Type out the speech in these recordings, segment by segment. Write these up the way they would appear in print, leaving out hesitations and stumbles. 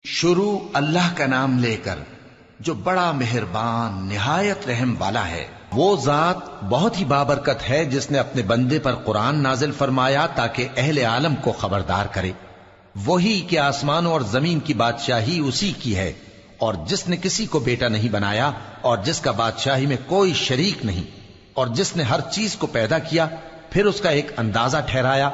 شروع اللہ کا نام لے کر جو بڑا مہربان نہایت رحم والا ہے۔ وہ ذات بہت ہی بابرکت ہے جس نے اپنے بندے پر قرآن نازل فرمایا تاکہ اہل عالم کو خبردار کرے۔ وہی کہ آسمانوں اور زمین کی بادشاہی اسی کی ہے، اور جس نے کسی کو بیٹا نہیں بنایا اور جس کا بادشاہی میں کوئی شریک نہیں، اور جس نے ہر چیز کو پیدا کیا پھر اس کا ایک اندازہ ٹھہرایا،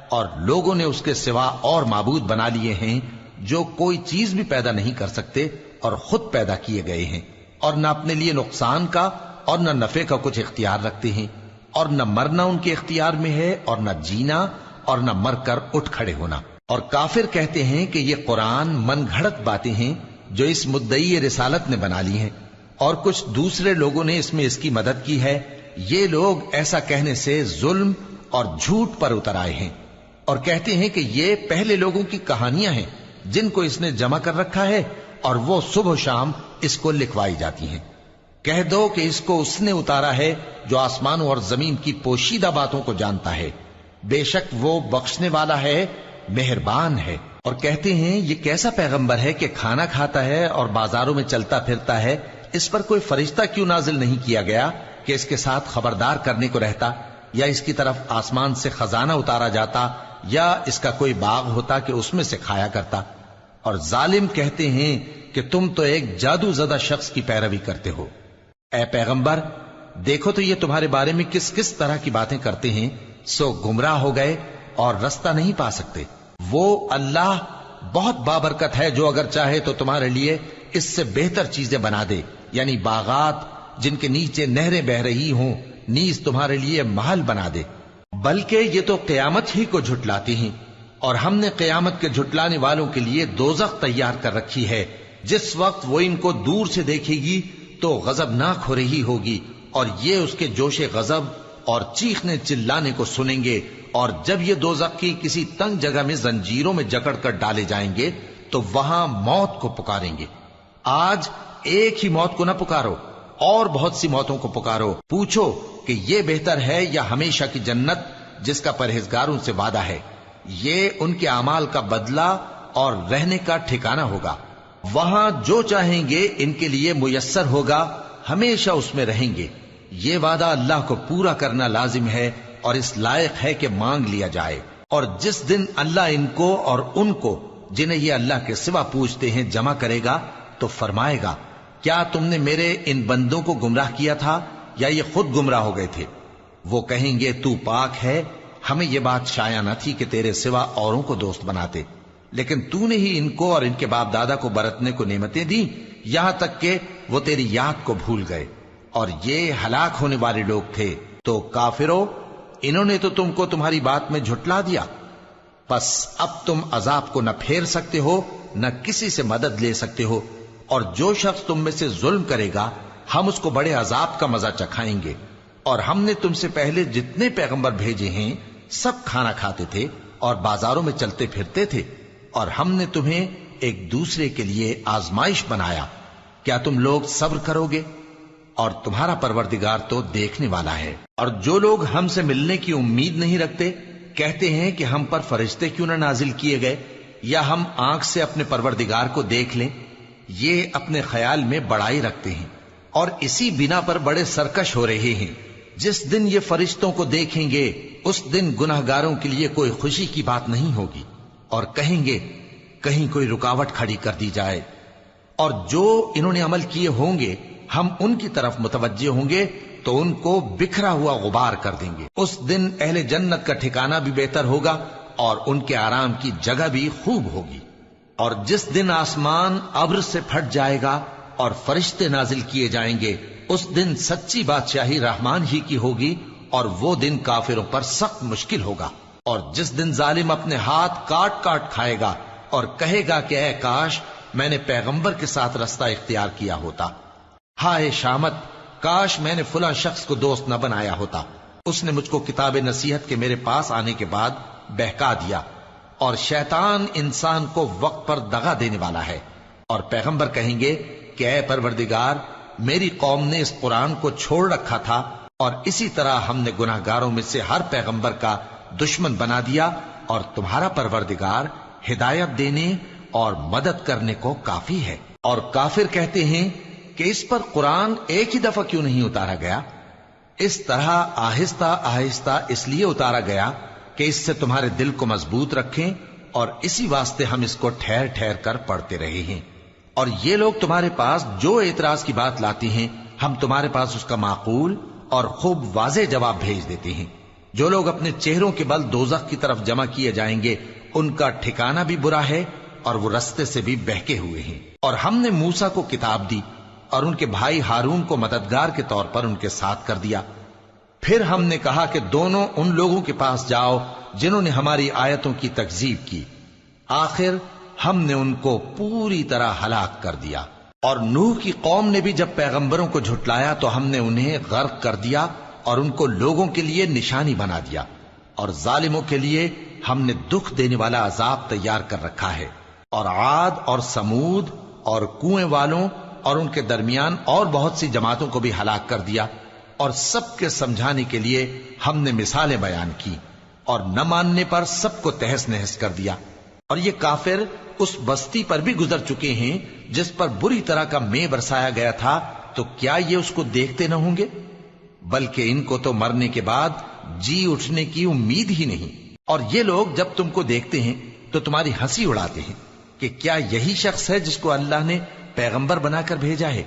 اور لوگوں نے اس کے سوا اور معبود بنا لیے ہیں جو کوئی چیز بھی پیدا نہیں کر سکتے اور خود پیدا کیے گئے ہیں، اور نہ اپنے لیے نقصان کا اور نہ نفع کا کچھ اختیار رکھتے ہیں، اور نہ مرنا ان کے اختیار میں ہے اور نہ جینا اور نہ مر کر اٹھ کھڑے ہونا۔ اور کافر کہتے ہیں کہ یہ قرآن من گھڑت باتیں ہیں جو اس مدعی رسالت نے بنا لی ہیں، اور کچھ دوسرے لوگوں نے اس میں اس کی مدد کی ہے۔ یہ لوگ ایسا کہنے سے ظلم اور جھوٹ پر اتر آئے ہیں، اور کہتے ہیں کہ یہ پہلے لوگوں کی کہانیاں ہیں جن کو اس نے جمع کر رکھا ہے، اور وہ صبح و شام اس کو لکھوائی جاتی ہیں۔ کہہ دو کہ اس کو اس نے اتارا ہے جو آسمانوں اور زمین کی پوشیدہ باتوں کو جانتا ہے، بے شک وہ بخشنے والا ہے، مہربان ہے۔ اور کہتے ہیں یہ کیسا پیغمبر ہے کہ کھانا کھاتا ہے اور بازاروں میں چلتا پھرتا ہے، اس پر کوئی فرشتہ کیوں نازل نہیں کیا گیا کہ اس کے ساتھ خبردار کرنے کو رہتا، یا اس کی طرف آسمان سے خزانہ اتارا جاتا، یا اس کا کوئی باغ ہوتا کہ اس میں سے کھایا کرتا۔ اور ظالم کہتے ہیں کہ تم تو ایک جادو زدہ شخص کی پیروی کرتے ہو۔ اے پیغمبر دیکھو تو یہ تمہارے بارے میں کس کس طرح کی باتیں کرتے ہیں، سو گمراہ ہو گئے اور رستہ نہیں پا سکتے۔ وہ اللہ بہت بابرکت ہے جو اگر چاہے تو تمہارے لیے اس سے بہتر چیزیں بنا دے، یعنی باغات جن کے نیچے نہریں بہ رہی ہوں، نیز تمہارے لیے محل بنا دے۔ بلکہ یہ تو قیامت ہی کو جھٹلاتی ہیں، اور ہم نے قیامت کے جھٹلانے والوں کے لیے دوزخ تیار کر رکھی ہے، جس وقت وہ ان کو دور سے دیکھے گی تو غضبناک ہو رہی ہوگی، اور یہ اس کے جوش غضب اور چیخنے چلانے کو سنیں گے۔ اور جب یہ دوزخ کی کسی تنگ جگہ میں زنجیروں میں جکڑ کر ڈالے جائیں گے تو وہاں موت کو پکاریں گے۔ آج ایک ہی موت کو نہ پکارو، اور بہت سی موتوں کو پکارو، پوچھو کہ یہ بہتر ہے یا ہمیشہ کی جنت جس کا پرہیزگاروں سے وعدہ ہے۔ یہ ان کے اعمال کا بدلہ اور رہنے کا ٹھکانہ ہوگا، وہاں جو چاہیں گے ان کے لیے میسر ہوگا، ہمیشہ اس میں رہیں گے۔ یہ وعدہ اللہ کو پورا کرنا لازم ہے اور اس لائق ہے کہ مانگ لیا جائے۔ اور جس دن اللہ ان کو اور ان کو جنہیں یہ اللہ کے سوا پوچھتے ہیں جمع کرے گا تو فرمائے گا، کیا تم نے میرے ان بندوں کو گمراہ کیا تھا یا یہ خود گمراہ ہو گئے تھے؟ وہ کہیں گے تو پاک ہے، ہمیں یہ بات شایع نہ تھی کہ تیرے سوا اوروں کو دوست بناتے، لیکن تو نے ہی ان کو اور ان کے باپ دادا کو برتنے کو نعمتیں دی، یہاں تک کہ وہ تیری یاد کو بھول گئے، اور یہ ہلاک ہونے والے لوگ تھے۔ تو کافرو، انہوں نے تو تم کو تمہاری بات میں جھٹلا دیا، پس اب تم عذاب کو نہ پھیر سکتے ہو نہ کسی سے مدد لے سکتے ہو، اور جو شخص تم میں سے ظلم کرے گا ہم اس کو بڑے عذاب کا مزہ چکھائیں گے۔ اور ہم نے تم سے پہلے جتنے پیغمبر بھیجے ہیں سب کھانا کھاتے تھے اور بازاروں میں چلتے پھرتے تھے، اور ہم نے تمہیں ایک دوسرے کے لیے آزمائش بنایا، کیا تم لوگ صبر کرو گے؟ اور تمہارا پروردگار تو دیکھنے والا ہے۔ اور جو لوگ ہم سے ملنے کی امید نہیں رکھتے کہتے ہیں کہ ہم پر فرشتے کیوں نہ نازل کیے گئے، یا ہم آنکھ سے اپنے پروردگار کو دیکھ لیں۔ یہ اپنے خیال میں بڑائی رکھتے ہیں اور اسی بنا پر بڑے سرکش ہو رہے ہیں۔ جس دن یہ فرشتوں کو دیکھیں گے اس دن گناہگاروں کے لیے کوئی خوشی کی بات نہیں ہوگی، اور کہیں گے کہیں کوئی رکاوٹ کھڑی کر دی جائے۔ اور جو انہوں نے عمل کیے ہوں گے ہم ان کی طرف متوجہ ہوں گے تو ان کو بکھرا ہوا غبار کر دیں گے۔ اس دن اہل جنت کا ٹھکانہ بھی بہتر ہوگا اور ان کے آرام کی جگہ بھی خوب ہوگی۔ اور جس دن آسمان ابر سے پھٹ جائے گا اور فرشتے نازل کیے جائیں گے اس دن سچی بادشاہی رحمان ہی کی ہوگی، اور وہ دن کافروں پر سخت مشکل ہوگا۔ اور جس دن ظالم اپنے ہاتھ کاٹ کاٹ کھائے گا اور کہے گا کہ اے کاش میں نے پیغمبر کے ساتھ رستہ اختیار کیا ہوتا، ہائے شامت، کاش میں نے فلاں شخص کو دوست نہ بنایا ہوتا، اس نے مجھ کو کتاب نصیحت کے میرے پاس آنے کے بعد بہکا دیا۔ اور شیطان انسان کو وقت پر دغا دینے والا ہے۔ اور پیغمبر کہیں گے کہ اے پروردگار، میری قوم نے اس قرآن کو چھوڑ رکھا تھا، اور اسی طرح ہم نے گناہگاروں میں سے ہر پیغمبر کا دشمن بنا دیا، اور تمہارا پروردگار ہدایت دینے اور مدد کرنے کو کافی ہے۔ اور کافر کہتے ہیں کہ اس پر قرآن ایک ہی دفعہ کیوں نہیں اتارا گیا؟ اس طرح آہستہ آہستہ اس لیے اتارا گیا کہ اس سے تمہارے دل کو مضبوط رکھیں، اور اسی واسطے ہم اس کو ٹھہر ٹھہر کر پڑھتے رہے ہیں۔ اور یہ لوگ تمہارے پاس جو اعتراض کی بات لاتی ہیں، ہم تمہارے پاس اس کا معقول اور خوب واضح جواب بھیج دیتے ہیں۔ جو لوگ اپنے چہروں کے بل دوزخ کی طرف جمع کیے جائیں گے، ان کا ٹھکانہ بھی برا ہے اور وہ رستے سے بھی بہکے ہوئے ہیں۔ اور ہم نے موسیٰ کو کتاب دی اور ان کے بھائی ہارون کو مددگار کے طور پر ان کے ساتھ کر دیا۔ پھر ہم نے کہا کہ دونوں ان لوگوں کے پاس جاؤ جنہوں نے ہماری آیتوں کی تکذیب کی۔ آخر ہم نے ان کو پوری طرح ہلاک کر دیا۔ اور نوح کی قوم نے بھی جب پیغمبروں کو جھٹلایا تو ہم نے انہیں غرق کر دیا اور ان کو لوگوں کے لیے نشانی بنا دیا، اور ظالموں کے لیے ہم نے دکھ دینے والا عذاب تیار کر رکھا ہے۔ اور عاد اور سمود اور کنویں والوں اور ان کے درمیان اور بہت سی جماعتوں کو بھی ہلاک کر دیا، اور سب کے سمجھانے کے لیے ہم نے مثالیں بیان کی، اور نہ ماننے پر سب کو تہس نہس کر دیا۔ اور یہ کافر اس بستی پر بھی گزر چکے ہیں جس پر بری طرح کا مے برسایا گیا تھا، تو کیا یہ اس کو دیکھتے نہ ہوں گے؟ بلکہ ان کو تو مرنے کے بعد جی اٹھنے کی امید ہی نہیں۔ اور یہ لوگ جب تم کو دیکھتے ہیں تو تمہاری ہنسی اڑاتے ہیں کہ کیا یہی شخص ہے جس کو اللہ نے پیغمبر بنا کر بھیجا ہے؟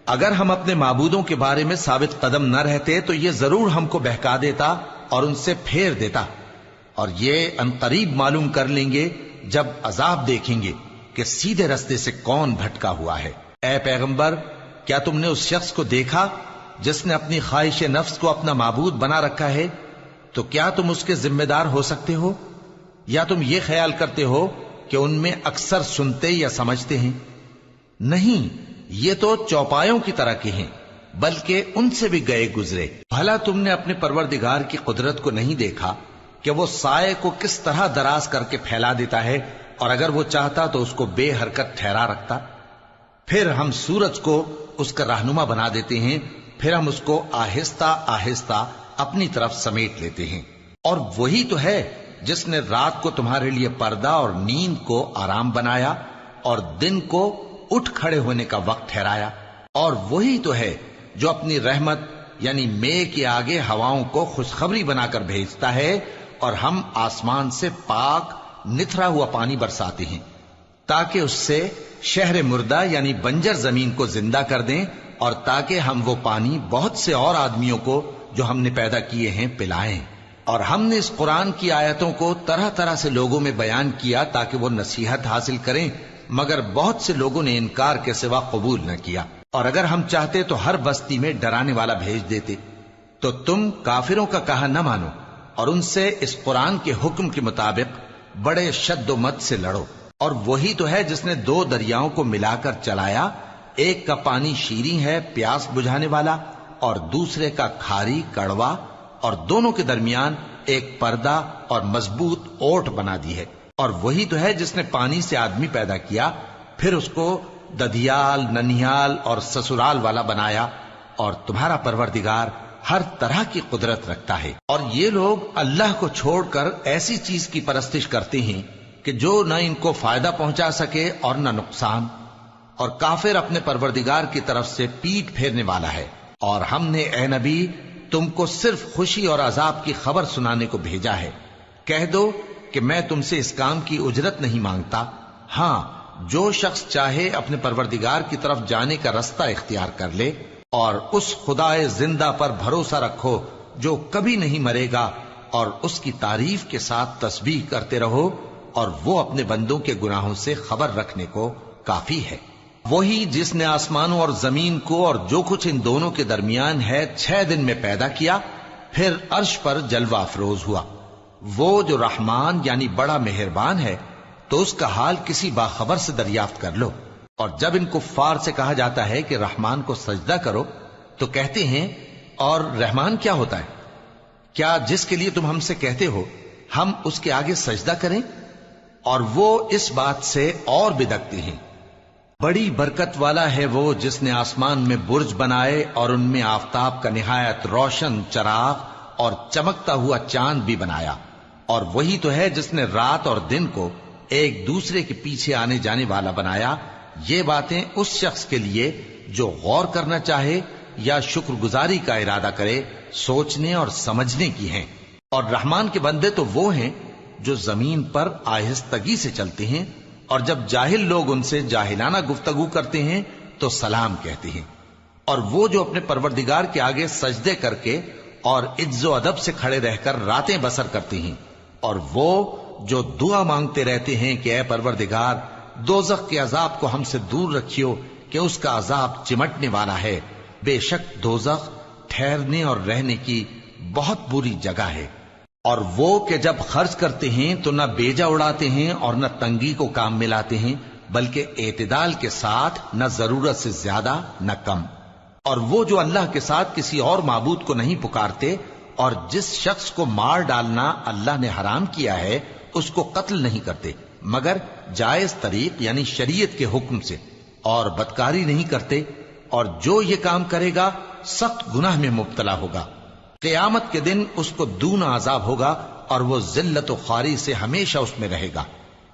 اگر ہم اپنے معبودوں کے بارے میں ثابت قدم نہ رہتے تو یہ ضرور ہم کو بہکا دیتا اور ان سے پھیر دیتا، اور یہ عنقریب معلوم کر لیں گے جب عذاب دیکھیں گے کہ سیدھے رستے سے کون بھٹکا ہوا ہے۔ اے پیغمبر، کیا تم نے اس شخص کو دیکھا جس نے اپنی خواہش نفس کو اپنا معبود بنا رکھا ہے؟ تو کیا تم اس کے ذمہ دار ہو سکتے ہو؟ یا تم یہ خیال کرتے ہو کہ ان میں اکثر سنتے یا سمجھتے ہیں؟ نہیں، یہ تو چوپایوں کی طرح کے ہیں، بلکہ ان سے بھی گئے گزرے۔ بھلا تم نے اپنے پروردگار کی قدرت کو نہیں دیکھا کہ وہ سائے کو کس طرح دراز کر کے پھیلا دیتا ہے، اور اگر وہ چاہتا تو اس کو بے حرکت ٹھہرا رکھتا؟ پھر ہم سورج کو اس کا رہنما بنا دیتے ہیں، پھر ہم اس کو آہستہ آہستہ اپنی طرف سمیٹ لیتے ہیں۔ اور وہی تو ہے جس نے رات کو تمہارے لیے پردہ اور نیند کو آرام بنایا اور دن کو اٹھ کھڑے ہونے کا وقت ٹھہرایا۔ اور وہی تو ہے جو اپنی رحمت یعنی مے کے آگے ہواؤں کو خوشخبری بنا کر بھیجتا ہے، اور ہم آسمان سے پاک نتھرا ہوا پانی برساتے ہیں تاکہ اس سے شہر مردہ یعنی بنجر زمین کو زندہ کر دیں، اور تاکہ ہم وہ پانی بہت سے اور آدمیوں کو جو ہم نے پیدا کیے ہیں پلائیں۔ اور ہم نے اس قرآن کی آیتوں کو طرح طرح سے لوگوں میں بیان کیا تاکہ وہ نصیحت حاصل کریں، مگر بہت سے لوگوں نے انکار کے سوا قبول نہ کیا۔ اور اگر ہم چاہتے تو ہر بستی میں ڈرانے والا بھیج دیتے، تو تم کافروں کا کہا نہ مانو اور ان سے اس قرآن کے حکم کے مطابق بڑے شد و مت سے لڑو۔ اور وہی تو ہے جس نے دو دریاؤں کو ملا کر چلایا، ایک کا پانی شیریں ہے پیاس بجھانے والا، اور دوسرے کا کھاری کڑوا، اور دونوں کے درمیان ایک پردہ اور مضبوط اوٹ بنا دی ہے۔ اور وہی تو ہے جس نے پانی سے آدمی پیدا کیا، پھر اس کو ددھیال، ننھیال اور سسرال والا بنایا، اور تمہارا پروردگار ہر طرح کی قدرت رکھتا ہے۔ اور یہ لوگ اللہ کو چھوڑ کر ایسی چیز کی پرستش کرتے ہیں کہ جو نہ ان کو فائدہ پہنچا سکے اور نہ نقصان، اور کافر اپنے پروردگار کی طرف سے پیٹ پھیرنے والا ہے۔ اور ہم نے اے نبی تم کو صرف خوشی اور عذاب کی خبر سنانے کو بھیجا ہے۔ کہہ دو کہ میں تم سے اس کام کی اجرت نہیں مانگتا، ہاں جو شخص چاہے اپنے پروردگار کی طرف جانے کا رستہ اختیار کر لے، اور اس خدائے زندہ پر بھروسہ رکھو جو کبھی نہیں مرے گا، اور اس کی تعریف کے ساتھ تسبیح کرتے رہو، اور وہ اپنے بندوں کے گناہوں سے خبر رکھنے کو کافی ہے۔ وہی جس نے آسمانوں اور زمین کو اور جو کچھ ان دونوں کے درمیان ہے 6 دن میں پیدا کیا، پھر عرش پر جلوہ افروز ہوا۔ وہ جو رحمان یعنی بڑا مہربان ہے، تو اس کا حال کسی باخبر سے دریافت کر لو۔ اور جب ان کفار سے کہا جاتا ہے کہ رحمان کو سجدہ کرو، تو کہتے ہیں اور رحمان کیا ہوتا ہے؟ کیا جس کے لیے تم ہم سے کہتے ہو ہم اس کے آگے سجدہ کریں؟ اور وہ اس بات سے اور بدکتے ہیں۔ بڑی برکت والا ہے وہ جس نے آسمان میں برج بنائے اور ان میں آفتاب کا نہایت روشن چراغ اور چمکتا ہوا چاند بھی بنایا۔ اور وہی تو ہے جس نے رات اور دن کو ایک دوسرے کے پیچھے آنے جانے والا بنایا، یہ باتیں اس شخص کے لیے جو غور کرنا چاہے یا شکر گزاری کا ارادہ کرے سوچنے اور سمجھنے کی ہیں۔ اور رحمان کے بندے تو وہ ہیں جو زمین پر آہستگی سے چلتے ہیں، اور جب جاہل لوگ ان سے جاہلانہ گفتگو کرتے ہیں تو سلام کہتے ہیں۔ اور وہ جو اپنے پروردگار کے آگے سجدے کر کے اور عز و ادب سے کھڑے رہ کر راتیں بسر کرتے ہیں، اور وہ جو دعا مانگتے رہتے ہیں کہ اے پروردگار دوزخ کے عذاب کو ہم سے دور رکھیو کہ اس کا عذاب چمٹنے والا ہے، بے شک دوزخ ٹھہرنے اور رہنے کی بہت بری جگہ ہے۔ اور وہ کہ جب خرچ کرتے ہیں تو نہ بیجا اڑاتے ہیں اور نہ تنگی کو کام میں لاتے ہیں، بلکہ اعتدال کے ساتھ، نہ ضرورت سے زیادہ نہ کم۔ اور وہ جو اللہ کے ساتھ کسی اور معبود کو نہیں پکارتے، اور جس شخص کو مار ڈالنا اللہ نے حرام کیا ہے اس کو قتل نہیں کرتے مگر جائز طریق یعنی شریعت کے حکم سے، اور بدکاری نہیں کرتے، اور جو یہ کام کرے گا سخت گناہ میں مبتلا ہوگا۔ قیامت کے دن اس کو دونا عذاب ہوگا اور وہ ذلت و خواری سے ہمیشہ اس میں رہے گا،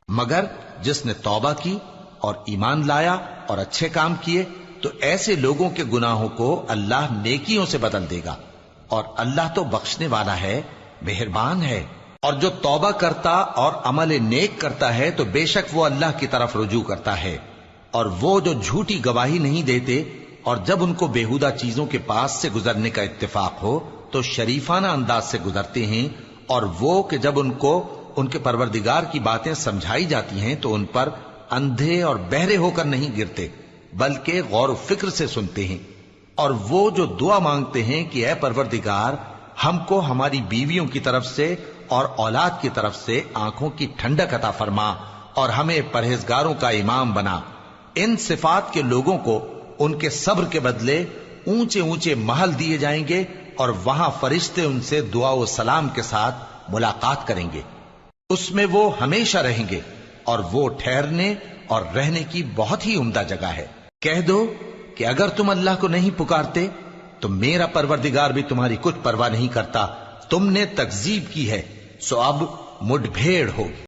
مگر جس نے توبہ کی اور ایمان لایا اور اچھے کام کیے تو ایسے لوگوں کے گناہوں کو اللہ نیکیوں سے بدل دے گا، اور اللہ تو بخشنے والا ہے، مہربان ہے۔ اور جو توبہ کرتا اور عمل نیک کرتا ہے تو بے شک وہ اللہ کی طرف رجوع کرتا ہے۔ اور وہ جو جھوٹی گواہی نہیں دیتے اور جب ان کو بیہودہ چیزوں کے پاس سے گزرنے کا اتفاق ہو تو شریفانہ انداز سے گزرتے ہیں، اور وہ کہ جب ان کو ان کے پروردگار کی باتیں سمجھائی جاتی ہیں تو ان پر اندھے اور بہرے ہو کر نہیں گرتے بلکہ غور و فکر سے سنتے ہیں۔ اور وہ جو دعا مانگتے ہیں کہ اے پروردگار ہم کو ہماری بیویوں کی طرف سے اور اولاد کی طرف سے آنکھوں کی ٹھنڈک عطا فرما اور ہمیں پرہیزگاروں کا امام بنا، ان صفات کے لوگوں کو ان کے صبر کے بدلے اونچے اونچے محل دیے جائیں گے، اور وہاں فرشتے ان سے دعا و سلام کے ساتھ ملاقات کریں گے، اس میں وہ ہمیشہ رہیں گے، اور وہ ٹھہرنے اور رہنے کی بہت ہی عمدہ جگہ ہے۔ کہہ دو کہ اگر تم اللہ کو نہیں پکارتے تو میرا پروردگار بھی تمہاری کچھ پرواہ نہیں کرتا، تم نے تکذیب کی ہے سو اب مڈ بھیڑ ہوگی۔